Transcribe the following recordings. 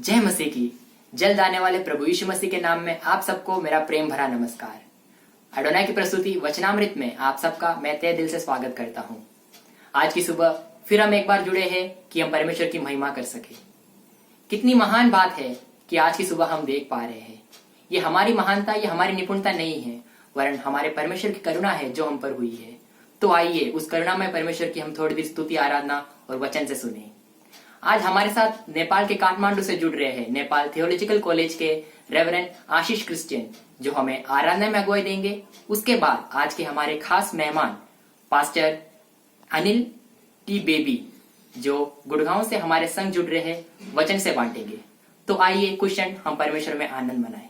जय मसीह की। जल्द आने वाले प्रभु यीशु मसीह के नाम में आप सबको मेरा प्रेम भरा नमस्कार। अडोनाय की प्रस्तुति वचनामृत में आप सबका मैं तहे दिल से स्वागत करता हूँ। आज की सुबह फिर हम एक बार जुड़े हैं कि हम परमेश्वर की महिमा कर सके। कितनी महान बात है कि आज की सुबह हम देख पा रहे हैं। ये हमारी महानता या हमारी निपुणता नहीं है, वरन हमारे परमेश्वर की करुणा है जो हम पर हुई है। तो आइए उस करुणामय परमेश्वर की हम थोड़ी देर स्तुति, आराधना और वचन से सुने। आज हमारे साथ नेपाल के काठमांडू से जुड़ रहे हैं नेपाल थियोलॉजिकल कॉलेज के रेवरेंड आशीष क्रिश्चियन, जो हमें आराधना में अगुवाई देंगे। उसके बाद आज के हमारे खास मेहमान पास्टर अनिल टी बेबी, जो गुड़गांव से हमारे संग जुड़ रहे हैं, वचन से बांटेंगे। तो आइए कुछ क्षण हम परमेश्वर में आनंद मनाएं।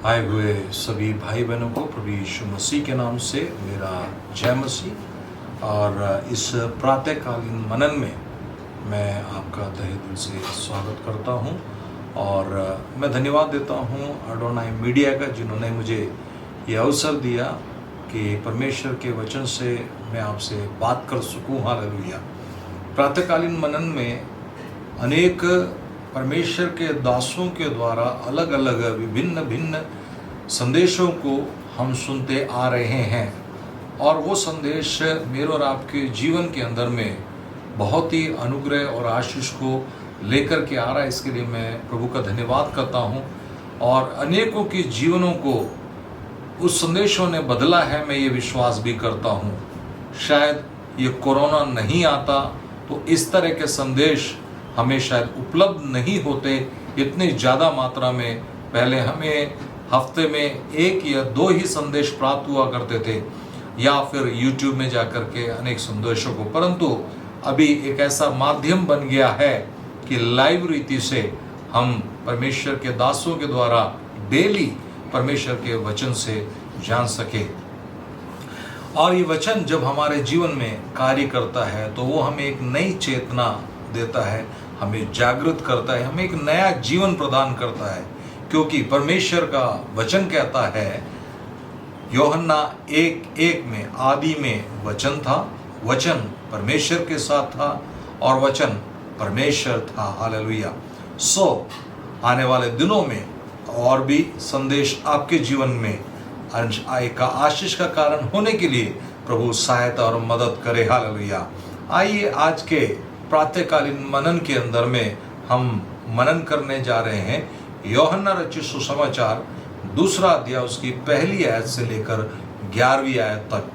आए हुए सभी भाई बहनों को प्रभु यीशु मसीह के नाम से मेरा जय मसीह। और इस प्रातःकालीन मनन में मैं आपका तहे दिल से स्वागत करता हूं और मैं धन्यवाद देता हूं अडोनाई मीडिया का, जिन्होंने मुझे ये अवसर दिया कि परमेश्वर के वचन से मैं आपसे बात कर सकूं। हालेलुया। प्रातःकालीन मनन में अनेक परमेश्वर के दासों के द्वारा अलग अलग विभिन्न भिन्न संदेशों को हम सुनते आ रहे हैं और वो संदेश मेरे और आपके जीवन के अंदर में बहुत ही अनुग्रह और आशीष को लेकर के आ रहा है। इसके लिए मैं प्रभु का धन्यवाद करता हूँ और अनेकों के जीवनों को उस संदेशों ने बदला है, मैं ये विश्वास भी करता हूँ। शायद ये कोरोना नहीं आता तो इस तरह के संदेश हमें शायद उपलब्ध नहीं होते इतनी ज़्यादा मात्रा में। पहले हमें हफ्ते में 1 या 2 ही संदेश प्राप्त हुआ करते थे या फिर YouTube में जाकर के अनेक संदेशों को, परंतु अभी एक ऐसा माध्यम बन गया है कि लाइव रीति से हम परमेश्वर के दासों के द्वारा डेली परमेश्वर के वचन से जान सके। और ये वचन जब हमारे जीवन में कार्य करता है तो वो हमें एक नई चेतना देता है, हमें जागृत करता है, हमें एक नया जीवन प्रदान करता है। क्योंकि परमेश्वर का वचन कहता है यूहन्ना 1:1 में, आदि में वचन था, वचन परमेश्वर के साथ था और वचन परमेश्वर था। हालेलुया। आने वाले दिनों में और भी संदेश आपके जीवन में का आशीष का कारण होने के लिए प्रभु सहायता और मदद करे। हालेलुया। आइए आज के प्रातःकालीन मनन के अंदर में हम मनन करने जा रहे हैं यूहन्ना रचित सुसमाचार 2 अध्याय उसकी 1 आयत से लेकर 11वीं आयत तक।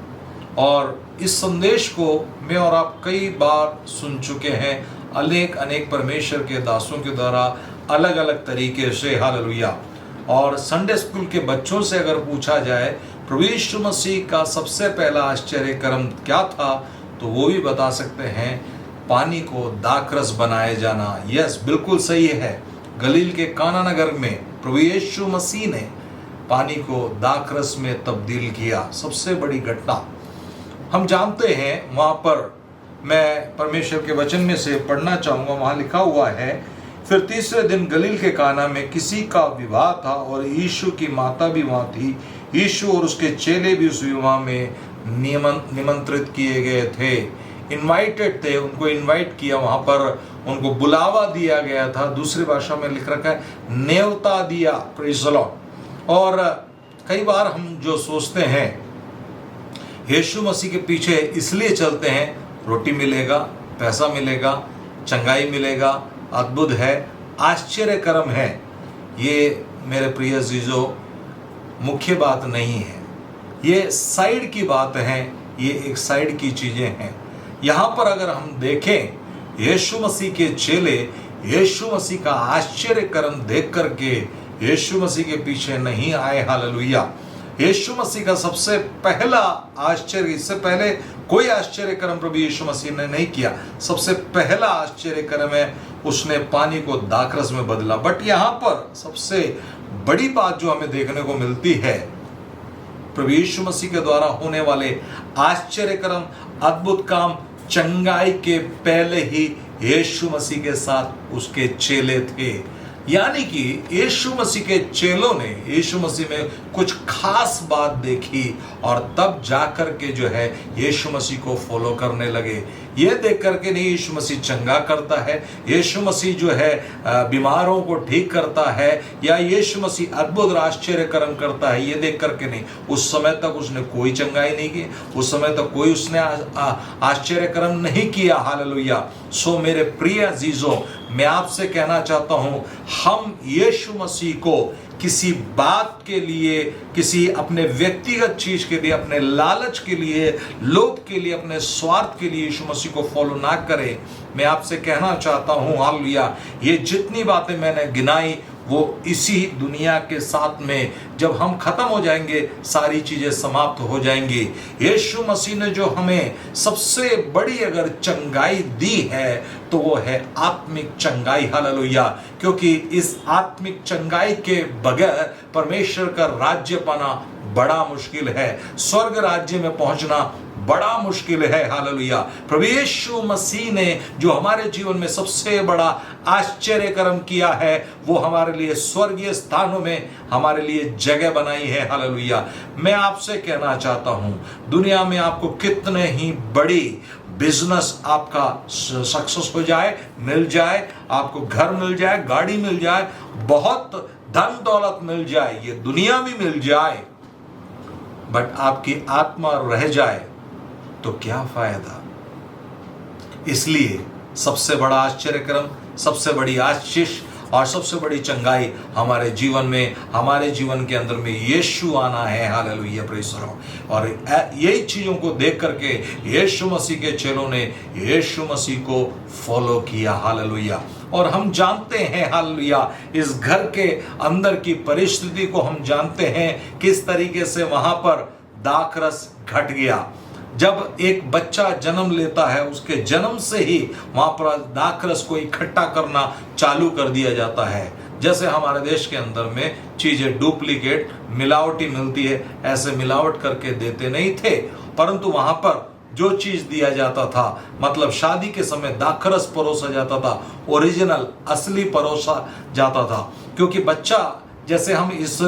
और इस संदेश को मैं और आप कई बार सुन चुके हैं अनेक परमेश्वर के दासों के द्वारा अलग अलग तरीके से। हालेलुया। और संडे स्कूल के बच्चों से अगर पूछा जाए प्रभु यीशु मसीह का सबसे पहला आश्चर्य कर्म क्या था तो वो भी बता सकते हैं, पानी को दाखरस बनाए जाना। यस, बिल्कुल सही है। गलील के काना नगर में प्रभु यीशु मसीह ने पानी को दाखरस में तब्दील किया, सबसे बड़ी घटना हम जानते हैं। वहाँ पर मैं परमेश्वर के वचन में से पढ़ना चाहूँगा, वहाँ लिखा हुआ है, फिर तीसरे दिन गलील के काना में किसी का विवाह था और यीशु की माता भी वहाँ थी। यीशु और उसके चेले भी उस विवाह में निमंत्रित किए गए थे, इनवाइटेड थे, उनको इनवाइट किया, वहाँ पर उनको बुलावा दिया गया था। दूसरी भाषा में लिख रखा है न्योता दिया। Praise the Lord. और कई बार हम जो सोचते हैं यीशु मसीह के पीछे इसलिए चलते हैं, रोटी मिलेगा, पैसा मिलेगा, चंगाई मिलेगा, अद्भुत है, आश्चर्य कर्म है। ये मेरे प्रिय अजीजों मुख्य बात नहीं है, ये साइड की बात है, ये एक साइड की चीजें हैं। यहाँ पर अगर हम देखें यीशु मसीह के चेले यीशु मसीह का आश्चर्य कर्म देख करके यीशु मसीह के पीछे नहीं आए। हालेलुया। यीशु मसीह का सबसे पहला आश्चर्य, इससे पहले कोई आश्चर्य कर्म प्रभु यीशु मसीह ने नहीं किया, सबसे पहला आश्चर्य कर्म है उसने पानी को दाखरस में बदला। बट यहाँ पर सबसे बड़ी बात जो हमें देखने को मिलती है, प्रभु यीशु मसीह के द्वारा होने वाले आश्चर्य कर्म, अद्भुत काम, चंगाई के पहले ही यीशु मसीह के साथ उसके चेले थे। यानी कि यीशु मसीह के चेलों ने यीशु मसीह में कुछ खास बात देखी और तब जाकर के जो है यीशु मसीह को फॉलो करने लगे। ये देख करके नहीं यीशु मसीह चंगा करता है, यीशु मसीह जो है बीमारों को ठीक करता है या यीशु मसीह अद्भुत आश्चर्य कर्म करता है, ये देख करके नहीं। उस समय तक उसने कोई चंगाई नहीं की, उस समय तक कोई उसने आश्चर्य कर्म नहीं किया। हालेलुया। सो मेरे प्रिय अजीजों, मैं आपसे कहना चाहता हूं, हम यीशु मसीह को किसी बात के लिए, किसी अपने व्यक्तिगत चीज के लिए, अपने लालच के लिए, लोभ के लिए, अपने स्वार्थ के लिए यीशु मसीह को फॉलो ना करें। मैं आपसे कहना चाहता हूं, हालेलुया, ये जितनी बातें मैंने गिनाई वो इसी दुनिया के साथ में जब हम खत्म हो जाएंगे, सारी चीजें समाप्त हो जाएंगी। यीशु मसीह ने जो हमें सबसे बड़ी अगर चंगाई दी है तो वो है आत्मिक चंगाई। हालेलुया। क्योंकि इस आत्मिक चंगाई के बगैर परमेश्वर का राज्य पाना बड़ा मुश्किल है, स्वर्ग राज्य में पहुंचना बड़ा मुश्किल है। हालेलुया। प्रभु यीशु मसीह ने जो हमारे जीवन में सबसे बड़ा आश्चर्य कर्म किया है, वो हमारे लिए स्वर्गीय स्थानों में हमारे लिए जगह बनाई है। हालेलुया। मैं आपसे कहना चाहता हूं, दुनिया में आपको कितने ही बड़ी बिजनेस आपका सक्सेस हो जाए, मिल जाए, आपको घर मिल जाए, गाड़ी मिल जाए, बहुत धन दौलत मिल जाए, ये दुनिया भी मिल जाए, बट आपकी आत्मा रह जाए तो क्या फायदा। इसलिए सबसे बड़ा आश्चर्यक्रम, सबसे बड़ी आशीष और सबसे बड़ी चंगाई हमारे जीवन में, हमारे जीवन के अंदर में यीशु आना है। हालेलुया। Praise the Lord. और यही चीजों को देख करके यीशु मसीह के चेलों ने यीशु मसीह को फॉलो किया। हालेलुया। और हम जानते हैं, हालेलुया, इस घर के अंदर की परिस्थिति को हम जानते हैं किस तरीके से वहां पर दाखरस घट गया। जब एक बच्चा जन्म लेता है, उसके जन्म से ही वहां पर दाखरस को इकट्ठा करना चालू कर दिया जाता है। जैसे हमारे देश के अंदर में चीजें डुप्लीकेट, मिलावटी मिलती है, ऐसे मिलावट करके देते नहीं थे, परंतु वहां पर जो चीज दिया जाता था, मतलब शादी के समय दाखरस परोसा जाता था, ओरिजिनल असली परोसा जाता था। क्योंकि बच्चा, जैसे हम इस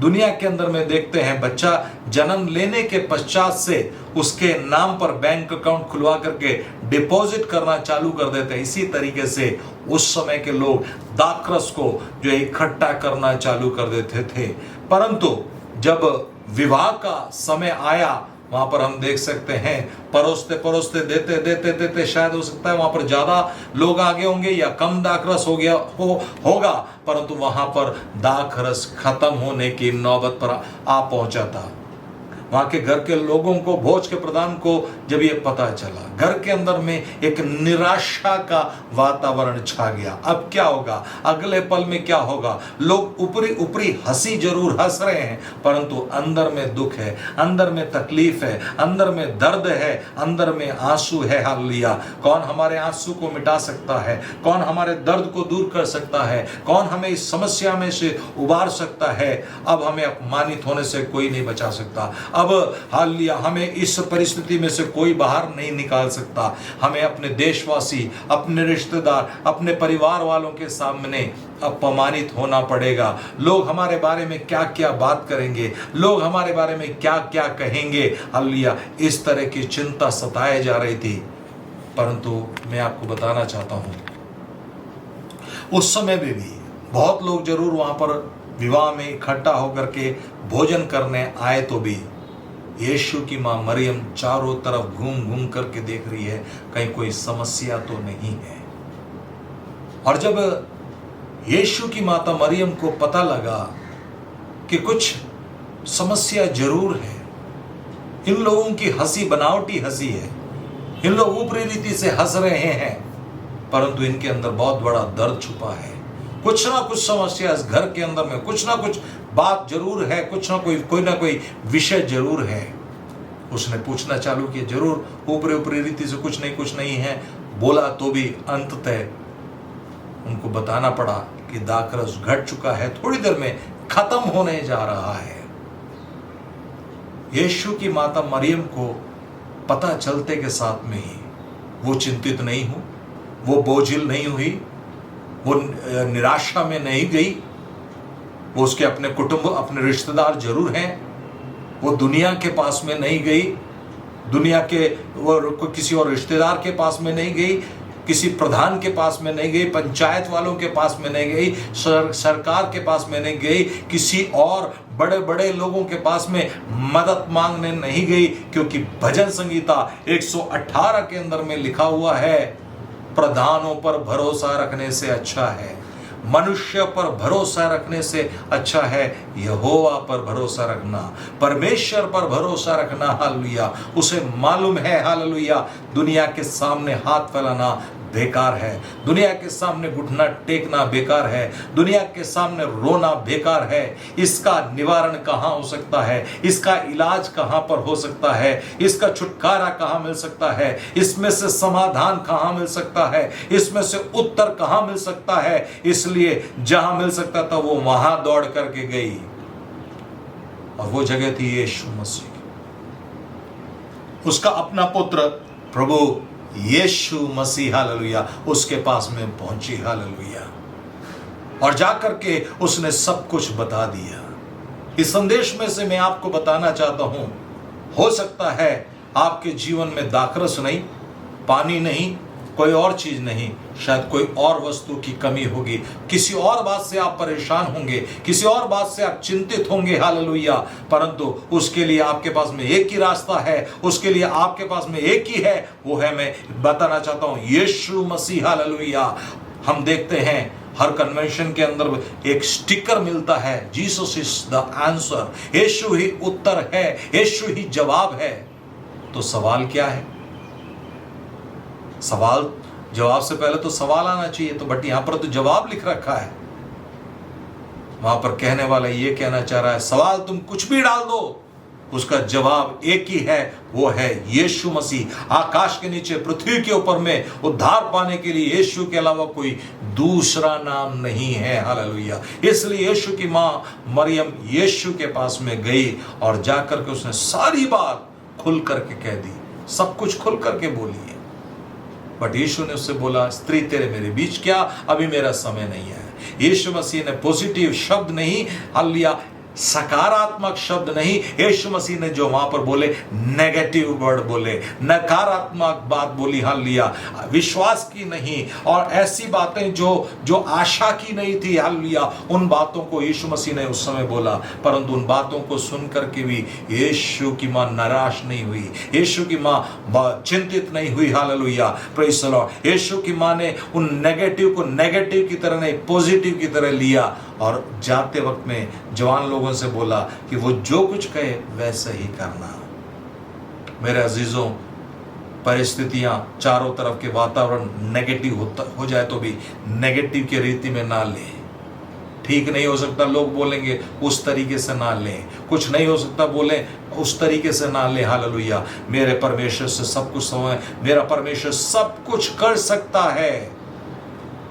दुनिया के अंदर में देखते हैं, बच्चा जन्म लेने के पश्चात से उसके नाम पर बैंक अकाउंट खुलवा करके डिपॉजिट करना चालू कर देते हैं, इसी तरीके से उस समय के लोग दाखरस को जो इकट्ठा करना चालू कर देते थे। परंतु जब विवाह का समय आया, वहां पर हम देख सकते हैं परोसते परोसते देते देते देते, शायद हो सकता है वहां पर ज्यादा लोग आगे होंगे या कम दाखरस हो गया होगा, परंतु वहां पर दाखरस खत्म होने की नौबत पर आ पहुंचा था। वहां के घर के लोगों को, भोज के प्रधान को जब ये पता चला, घर के अंदर में एक निराशा का वातावरण छा गया। अब क्या होगा, अगले पल में क्या होगा। लोग ऊपरी ऊपरी हंसी जरूर हंस रहे हैं, परंतु अंदर में दुख है, अंदर में तकलीफ है, अंदर में दर्द है, अंदर में आंसू है। हालेलुया। कौन हमारे आंसू को मिटा सकता है? कौन हमारे दर्द को दूर कर सकता है? कौन हमें इस समस्या में से उबार सकता है? अब हमें अपमानित होने से कोई नहीं बचा सकता। अब हालेलुया, हमें इस परिस्थिति में से कोई बाहर नहीं निकाल सकता। हमें अपने देशवासी, अपने रिश्तेदार, अपने परिवार वालों के सामने अपमानित होना पड़ेगा। लोग हमारे बारे में क्या क्या बात करेंगे, लोग हमारे बारे में क्या क्या कहेंगे। हालेलुया, इस तरह की चिंता सताए जा रही थी। परंतु मैं आपको बताना चाहता हूं, उस समय में भी बहुत लोग जरूर वहां पर विवाह में इकट्ठा होकर के भोजन करने आए, तो भी यीशु की मां मरियम चारों तरफ घूम घूम करके देख रही है, कहीं कोई समस्या तो नहीं है। और जब यीशु की माता मरियम को पता लगा कि कुछ समस्या जरूर है, इन लोगों की हंसी बनावटी हंसी है, इन लोग ऊपरी रीति से हंस रहे हैं, परंतु इनके अंदर बहुत बड़ा दर्द छुपा है। कुछ ना कुछ समस्या इस घर के अंदर में, कुछ ना कुछ बात जरूर है, कुछ ना कोई विषय जरूर है। उसने पूछना चालू किया, जरूर ऊपरी रीति से कुछ नहीं है बोला, तो भी अंततः उनको बताना पड़ा कि दाखरस घट चुका है, थोड़ी देर में खत्म होने जा रहा है। यीशु की माता मरियम को पता चलते के साथ में ही वो चिंतित नहीं हुई, वो बोझिल नहीं हुई, वो निराशा में नहीं गई। वो उसके अपने कुटुंब, अपने रिश्तेदार जरूर हैं, वो दुनिया के पास में नहीं गई, दुनिया के वो किसी और रिश्तेदार के पास में नहीं गई, किसी प्रधान के पास में नहीं गई, पंचायत वालों के पास में नहीं गई, सरकार के पास में नहीं गई, किसी और बड़े बड़े लोगों के पास में मदद मांगने नहीं गई। क्योंकि भजन संगीता 118 के अंदर में लिखा हुआ है, प्रधानों पर भरोसा रखने से अच्छा है, मनुष्य पर भरोसा रखने से अच्छा है यहोवा पर भरोसा रखना, परमेश्वर पर भरोसा रखना। हालेलुया। उसे मालूम है, हालेलुया, दुनिया के सामने हाथ फैलाना बेकार है। दुनिया के सामने घुटना टेकना बेकार है। दुनिया के सामने रोना बेकार है। इसका निवारण कहाँ हो सकता है? इसका इलाज कहाँ पर हो सकता है? इसका छुटकारा कहाँ मिल सकता है? इसमें से समाधान कहाँ मिल सकता है? इसमें से उत्तर कहाँ मिल सकता है? इसलिए जहां मिल सकता था वो वहां दौड़ करके गई, और वो जगह थी यीशु मसीह। उसका अपना पुत्र प्रभु यीशु मसीह, हालेलुया, उसके पास में पहुंची, हालेलुया, और जाकर के उसने सब कुछ बता दिया। इस संदेश में से मैं आपको बताना चाहता हूं, हो सकता है आपके जीवन में दाखरस नहीं, पानी नहीं, कोई और चीज नहीं, शायद कोई और वस्तु की कमी होगी, किसी और बात से आप परेशान होंगे, किसी और बात से आप चिंतित होंगे, हालेलुया, परंतु उसके लिए आपके पास में एक ही रास्ता है, उसके लिए आपके पास में एक ही है, वो है, मैं बताना चाहता हूं, यीशु मसीह, हालेलुया। हम देखते हैं हर कन्वेंशन के अंदर एक स्टिकर मिलता है, जीसस इज द आंसर, यीशु ही उत्तर है, यीशु ही जवाब है। तो सवाल क्या है? सवाल जवाब से पहले तो सवाल आना चाहिए, तो बट यहां पर तो जवाब लिख रखा है। वहां पर कहने वाला ये कहना चाह रहा है, सवाल तुम कुछ भी डाल दो, उसका जवाब एक ही है, वो है यीशु मसीह। आकाश के नीचे पृथ्वी के ऊपर में उद्धार पाने के लिए यीशु के अलावा कोई दूसरा नाम नहीं है, हालेलुया। इसलिए यीशु की मां मरियम यीशु के पास में गई और जाकर के उसने सारी बात खुल करके कह दी, सब कुछ खुल करके बोली है। बट यीशु ने उससे बोला, स्त्री तेरे मेरे बीच क्या, अभी मेरा समय नहीं है। यीशु मसीह ने पॉजिटिव शब्द नहीं, हालेलुया, सकारात्मक शब्द नहीं, यीशु मसीह ने जो वहां पर बोले नेगेटिव वर्ड बोले, नकारात्मक बात बोली, हालेलुया, विश्वास की नहीं, और ऐसी बातें जो आशा की नहीं थी, हालेलुया, उन बातों को यीशु मसीह ने उस समय बोला। परंतु उन बातों को सुन करके भी यीशु की मां निराश नहीं हुई, यीशु की मां चिंतित नहीं हुई, हालेलुया, प्रेज़ द लॉर्ड। यीशु की मां ने उन नेगेटिव को नेगेटिव की तरह नहीं, पॉजिटिव की तरह लिया, और जाते वक्त में जवान लोगों से बोला कि वो जो कुछ कहे वैसा ही करना। मेरे अजीजों, परिस्थितियां चारों तरफ के वातावरण नेगेटिव हो जाए तो भी नेगेटिव की रीति में ना लें। ठीक नहीं हो सकता, लोग बोलेंगे, उस तरीके से ना लें। कुछ नहीं हो सकता, बोले, उस तरीके से ना लें, हालेलुया। मेरे परमेश्वर से सब कुछ समय, मेरा परमेश्वर सब कुछ कर सकता है।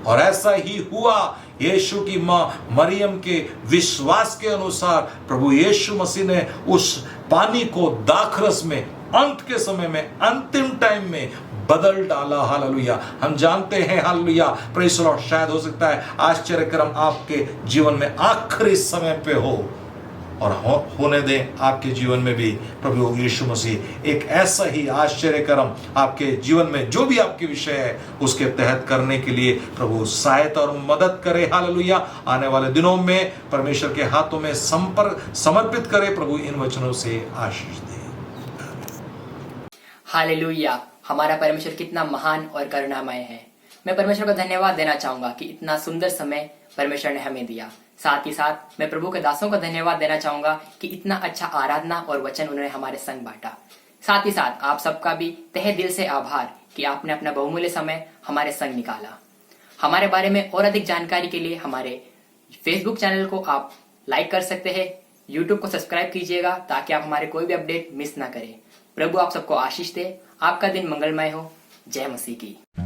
और ऐसा ही हुआ। यीशु की मां मरियम के विश्वास के अनुसार प्रभु यीशु मसीह ने उस पानी को दाखरस में अंत के समय में, अंतिम टाइम में बदल डाला, हालेलुया। हम जानते हैं, हालेलुया, प्रेज़ द लॉर्ड, शायद हो सकता है आश्चर्यक्रम आपके जीवन में आखिरी समय पे हो, और होने दें आपके जीवन में भी प्रभु यीशु मसीह एक ऐसा ही आश्चर्यक्रम आपके जीवन में, जो भी आपके विषय है, उसके तहत करने के लिए प्रभु सहायता और मदद करे, हालेलुया। आने वाले दिनों में परमेश्वर के हाथों में समर्पित करे। प्रभु इन वचनों से आशीष दे। हालेलुया। हमारा परमेश्वर कितना महान और करुणामय है। मैं परमेश्वर को धन्यवाद देना चाहूंगा कि इतना सुंदर समय परमेश्वर ने हमें दिया। साथ ही साथ मैं प्रभु के दासों को धन्यवाद देना चाहूंगा कि इतना अच्छा आराधना और वचन उन्होंने हमारे संग बांटा। साथ ही साथ आप सबका भी तहे दिल से आभार कि आपने अपना बहुमूल्य समय हमारे संग निकाला। हमारे बारे में और अधिक जानकारी के लिए हमारे फेसबुक चैनल को आप लाइक कर सकते हैं, यूट्यूब को सब्सक्राइब कीजिएगा ताकि आप हमारे कोई भी अपडेट मिस ना करें। प्रभु आप सबको आशीष दे। आपका दिन मंगलमय हो। जय मसीह की।